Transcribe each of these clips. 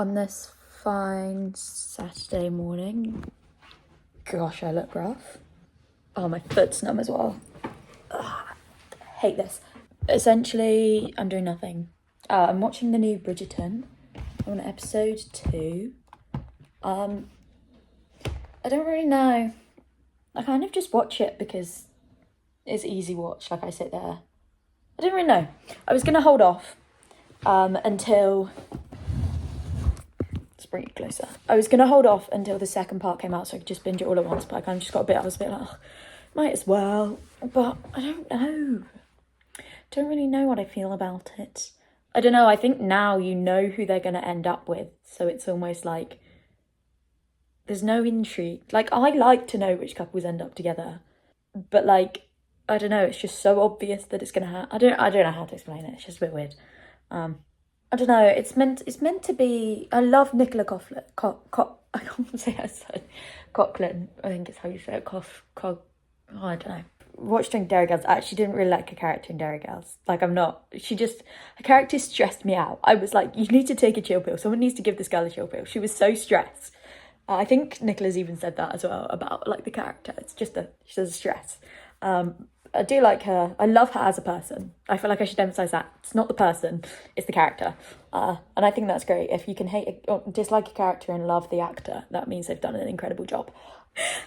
on this fine Saturday morning. Gosh, I look rough. Oh, my foot's numb as well. Ugh, hate this. Essentially, I'm doing nothing. I'm watching the new Bridgerton. I'm on episode 2. I don't really know. I kind of just watch it because it's easy watch, like I sit there. I don't really know. I was going to hold off until... Let's bring it closer. I was going to hold off until the second part came out so I could just binge it all at once, but I kind of just got I was a bit like, oh, might as well. But I don't know. Don't really know what I feel about it. I don't know, I think now you know who they're going to end up with, so it's almost like there's no intrigue. Like, I like to know which couples end up together, but like, I don't know, it's just so obvious that it's going to happen. I don't know how to explain it, it's just a bit weird. I don't know, it's meant to be... I love Nicola Coughlan. I can't say I said Coughlan. I think it's how you say it. I don't know. Watched her in Derry Girls. I actually didn't really like her character in Derry Girls. Like, her character stressed me out. I was like, you need to take a chill pill. Someone needs to give this girl a chill pill. She was so stressed. I think Nicola's even said that as well about like the character. It's just she does stress. I do like her. I love her as a person. I feel like I should emphasise that. It's not the person, it's the character. And I think that's great. If you can hate or dislike a character and love the actor, that means they've done an incredible job.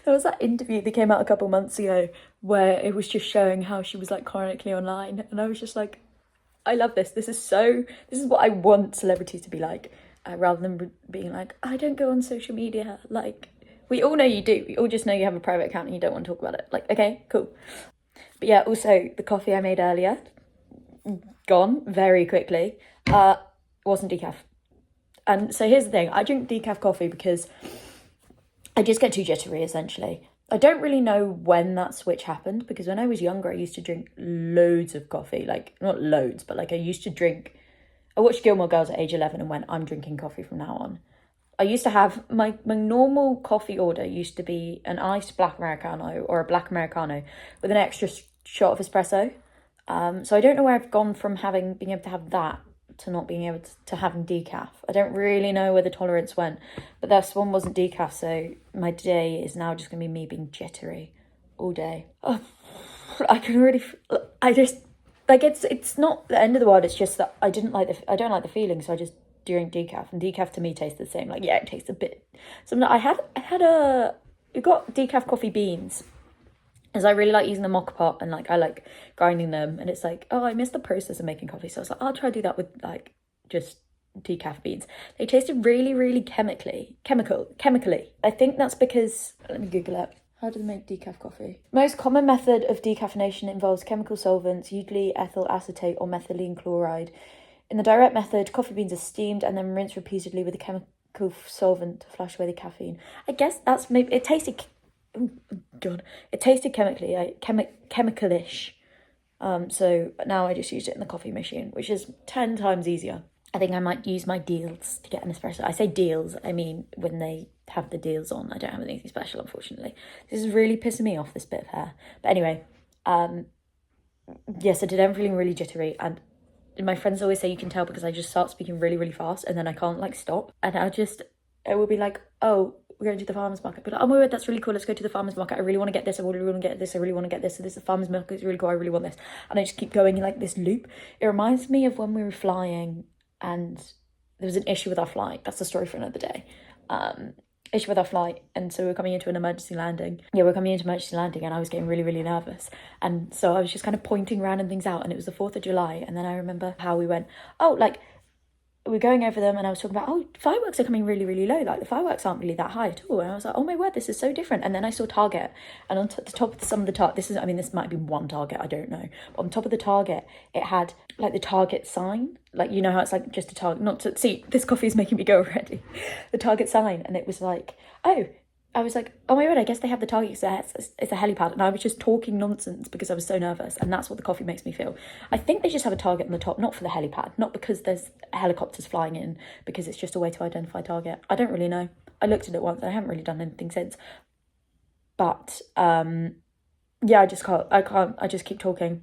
There was that interview that came out a couple months ago where it was just showing how she was like chronically online. And I was just like, I love this. This is what I want celebrities to be like. Rather than being like, I don't go on social media. Like, we all know you do. We all just know you have a private account and you don't want to talk about it. Like, okay, cool. But yeah, also the coffee I made earlier, gone very quickly, wasn't decaf. And so here's the thing, I drink decaf coffee because I just get too jittery, essentially. I don't really know when that switch happened, because when I was younger, I used to drink loads of coffee. Like, not loads, but like I watched Gilmore Girls at age 11 and went, I'm drinking coffee from now on. I used to have, my normal coffee order used to be an iced black Americano or a black Americano with an extra shot of espresso. So I don't know where I've gone from being able to have that to not being able to having decaf. I don't really know where the tolerance went, but this one wasn't decaf, so my day is now just going to be me being jittery all day. Oh, it's not the end of the world, it's just that I don't like the feeling, so I just drink decaf, and decaf to me tastes the same. Like, yeah, it tastes a bit... we got decaf coffee beans, as I really like using the mocha pot, and like I like grinding them, and it's like, oh, I miss the process of making coffee, so I was like, I'll try to do that with like just decaf beans. They tasted really, really chemically. I think that's because, let me Google it. How do they make decaf coffee? Most common method of decaffeination involves chemical solvents, usually ethyl acetate or methylene chloride. In the direct method, coffee beans are steamed and then rinsed repeatedly with a chemical solvent to flush away the caffeine. I guess that's maybe... It tasted chemically, chemical-ish. So now I just used it in the coffee machine, which is 10 times easier. I think I might use my deals to get an espresso. I say deals, I mean when they have the deals on. I don't have anything special, unfortunately. This is really pissing me off, this bit of hair. But anyway, yes, I did everything really jittery, and my friends always say you can tell because I just start speaking really, really fast and then I can't like stop. And I will be like, oh, we're going to the farmer's market. I'll be like, oh my word, that's really cool. Let's go to the farmer's market. I really want to get this. I really want to get this. I really want to get this. So this is the farmer's market. It's really cool. I really want this. And I just keep going in like this loop. It reminds me of when we were flying and there was an issue with our flight. That's the story for another day. Issue with our flight, and so we're coming into an emergency landing. Yeah, we're coming into emergency landing, and I was getting really, really nervous, and so I was just kind of pointing random things out, and it was the 4th of July, and then I remember how we went, oh, like, we're going over them, and I was talking about, oh, fireworks are coming really, really low, like, the fireworks aren't really that high at all, and I was like, oh my word, this is so different. And then I saw Target, and on the top of some of the Target, this might be one Target, I don't know, but on top of the Target, it had, like, the Target sign, like, you know how it's, like, just a Target, see, this coffee is making me go already, the Target sign, and it was like, oh, I was like, oh my word, I guess they have the Target, it's a helipad. And I was just talking nonsense because I was so nervous. And that's what the coffee makes me feel. I think they just have a Target on the top, not for the helipad, not because there's helicopters flying in, because it's just a way to identify Target. I don't really know. I looked at it once and I haven't really done anything since. But yeah, I just keep talking.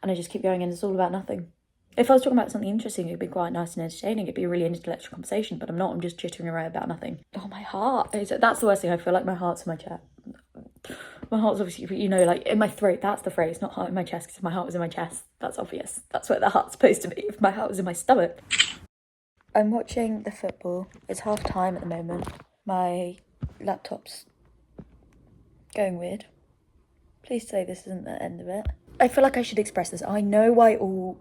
And I just keep going, and it's all about nothing. If I was talking about something interesting, it'd be quite nice and entertaining. It'd be a really intellectual conversation, but I'm not. I'm just chittering around about nothing. Oh, my heart. That's the worst thing. I feel like my heart's in my chest. My heart's obviously, like in my throat. That's the phrase, not heart in my chest, because if my heart was in my chest, that's obvious. That's where the heart's supposed to be. If my heart was in my stomach. I'm watching the football. It's half time at the moment. My laptop's going weird. Please say this isn't the end of it. I feel like I should express this. I know why all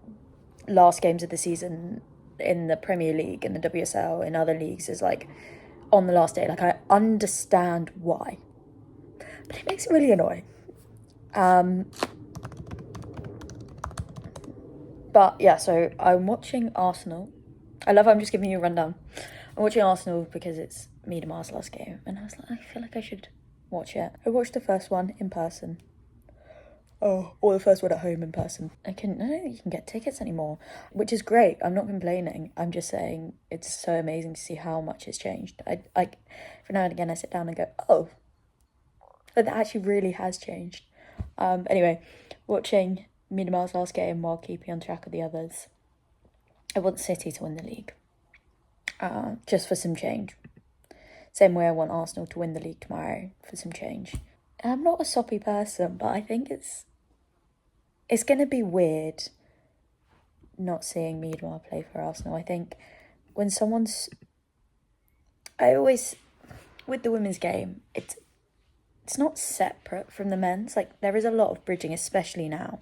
last games of the season in the Premier League, in the WSL, in other leagues is like on the last day. Like, I understand why. But it makes it really annoying. But yeah, so I'm watching Arsenal. I love how I'm just giving you a rundown. I'm watching Arsenal because it's Miedemar's last game. And I was like, I feel like I should watch it. I watched the first one in person. Oh, or the first one at home in person. I don't think you can get tickets anymore, which is great. I'm not complaining. I'm just saying it's so amazing to see how much it's changed. I for now and again, I sit down and go, oh, that actually really has changed. Anyway, watching Miedemar's last game while keeping on track of the others. I want City to win the league, just for some change. Same way I want Arsenal to win the league tomorrow for some change. And I'm not a soppy person, but I think it's going to be weird not seeing Miedemar play for Arsenal. I think when someone's... with the women's game, it's not separate from the men's. Like, there is a lot of bridging, especially now.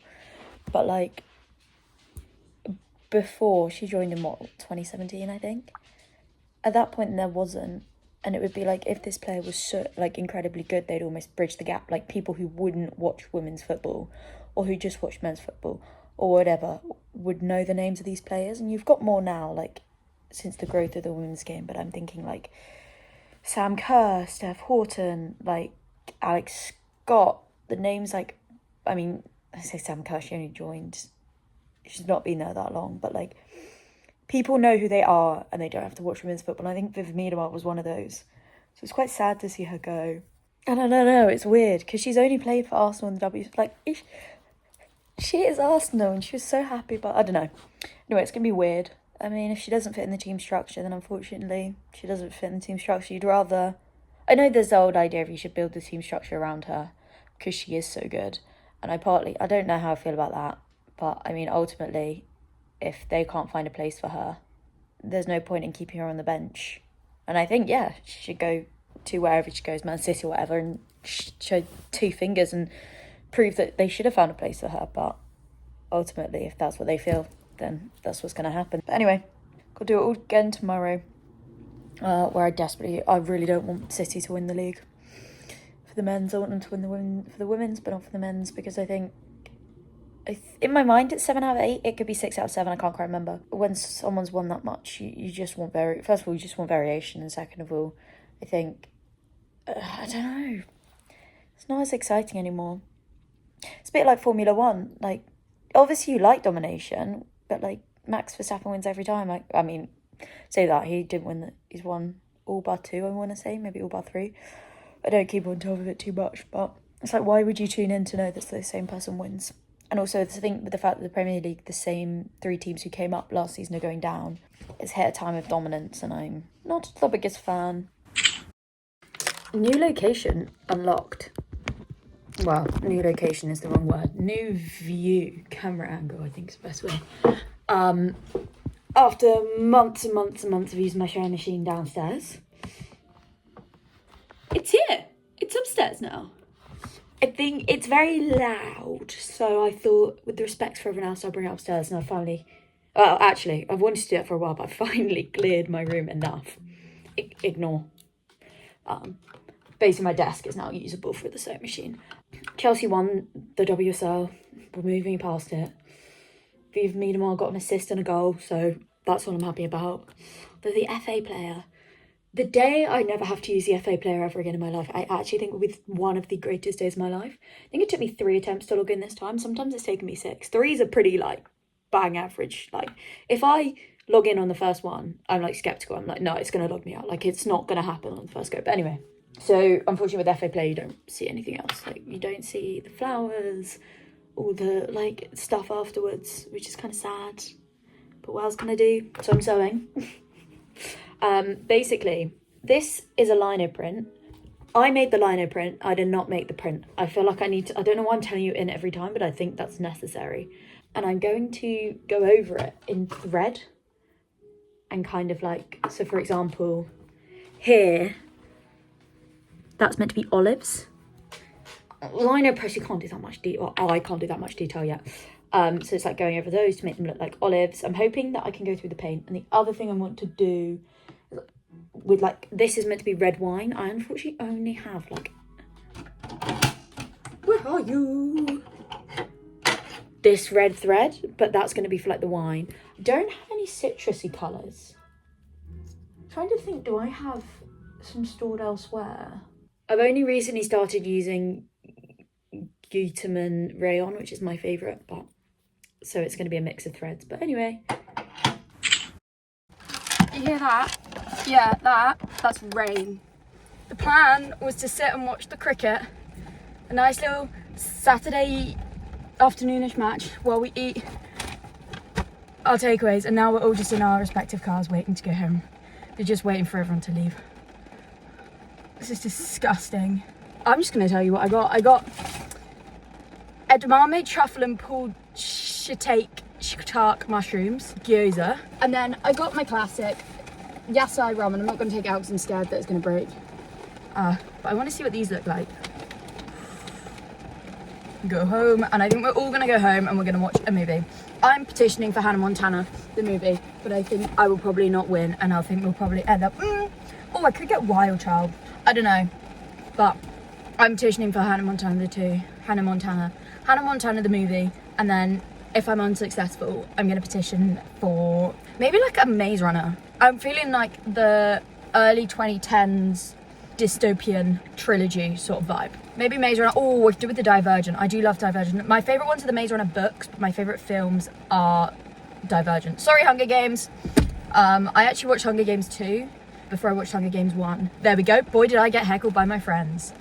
But, like, before she joined in, 2017, I think? At that point, there wasn't. And it would be like, if this player was so, like, incredibly good, they'd almost bridge the gap. Like, people who wouldn't watch women's football or who just watch men's football or whatever would know the names of these players. And you've got more now, like, since the growth of the women's game. But I'm thinking, like, Sam Kerr, Steph Horton, like, Alex Scott. The names, like, I mean, I say Sam Kerr, she only joined. She's not been there that long. But, like, people know who they are and they don't have to watch women's football. And I think Viv Miedema was one of those. So it's quite sad to see her go. And I don't know, it's weird because she's only played for Arsenal in the W. Like, she is Arsenal and she was so happy, but I don't know. Anyway, it's going to be weird. I mean, if she doesn't fit in the team structure, then unfortunately she doesn't fit in the team structure. You'd rather... I know there's the old idea of you should build the team structure around her because she is so good. And I don't know how I feel about that. But, I mean, ultimately, if they can't find a place for her, there's no point in keeping her on the bench. And I think, yeah, she should go to wherever she goes, Man City or whatever, and show two fingers and prove that they should have found a place for her. But ultimately, if that's what they feel, then that's what's going to happen. But anyway, got to do it all again tomorrow, where I really don't want City to win the league. For the men's, I want them to win for the women's, but not for the men's, because I think, in my mind, it's 7 out of 8. It could be 6 out of 7. I can't quite remember. When someone's won that much, you just want first of all, you just want variation, and second of all, I think, I don't know, it's not as exciting anymore. It's a bit like Formula One. Like, obviously you like domination, but like Max Verstappen wins every time. I mean, say that he didn't win. He's won all but 2. I want to say maybe all but 3. I don't keep on top of it too much, but it's like, why would you tune in to know that the same person wins? And also, I think with the fact that the Premier League, the same 3 teams who came up last season are going down, it's hit a time of dominance, and I'm not the biggest fan. New location unlocked. Well, new location is the wrong word. New view, camera angle, I think is the best way. After months and months and months of using my share machine downstairs, it's here. It's upstairs now. I think it's very loud, so I thought, with the respect for everyone else, I'll bring it upstairs, and I've wanted to do that for a while, but I finally cleared my room enough. Ignore. Basically, my desk is now usable for the sewing machine. Chelsea won the WSL. We're moving past it. Viv Miedema got an assist and a goal, so that's what I'm happy about. But the FA player... The day I never have to use the FA player ever again in my life, I actually think will be one of the greatest days of my life. I think it took me 3 attempts to log in this time. Sometimes it's taken me 6. 3 is a pretty, like, bang average. Like, if I log in on the first one, I'm, like, sceptical. I'm like, no, it's going to log me out. Like, it's not going to happen on the first go. But anyway, so unfortunately with FA player, you don't see anything else. Like, you don't see the flowers, all the, like, stuff afterwards, which is kind of sad. but what else can I do? So I'm sewing. Basically, this is a lino print. I made the lino print. I did not make the print. I feel like I need to, I don't know why I'm telling you in every time, but I think that's necessary. And I'm going to go over it in thread and kind of like, so for example, here, that's meant to be olives. Lino press, you can't do that much detail. Oh, I can't do that much detail yet. So it's like going over those to make them look like olives. I'm hoping that I can go through the paint. And the other thing I want to do with like, this is meant to be red wine. I unfortunately only have like, where are you? This red thread, but that's going to be for like the wine. I don't have any citrusy colours. I'm trying to think, do I have some stored elsewhere? I've only recently started using Gutermann rayon, which is my favourite, but so it's going to be a mix of threads. But anyway. You hear that? Yeah, that's rain. The plan was to sit and watch the cricket, a nice little Saturday afternoonish match while we eat our takeaways, and now we're all just in our respective cars waiting to go home. We're just waiting for everyone to leave. This is disgusting. I'm just gonna tell you what I got. I got edamame, truffle and pulled shiitake mushrooms, gyoza, and then I got my classic Yasai ramen. I'm not gonna take it out because I'm scared that it's gonna break. But I want to see what these look like. Go home, and I think we're all gonna go home and we're gonna watch a movie. I'm petitioning for Hannah Montana, the movie, but I think I will probably not win, and I think we'll probably end up. Oh, I could get Wild Child. I don't know, but I'm petitioning for Hannah Montana the 2, Hannah Montana the movie, and then if I'm unsuccessful, I'm gonna petition for maybe like a Maze Runner. I'm feeling like the early 2010s dystopian trilogy sort of vibe. Maybe Maze Runner. Oh, we could do with the Divergent. I do love Divergent. My favourite ones are the Maze Runner books, but my favourite films are Divergent. Sorry, Hunger Games. I actually watched Hunger Games 2 before I watched Hunger Games 1. There we go. Boy, did I get heckled by my friends.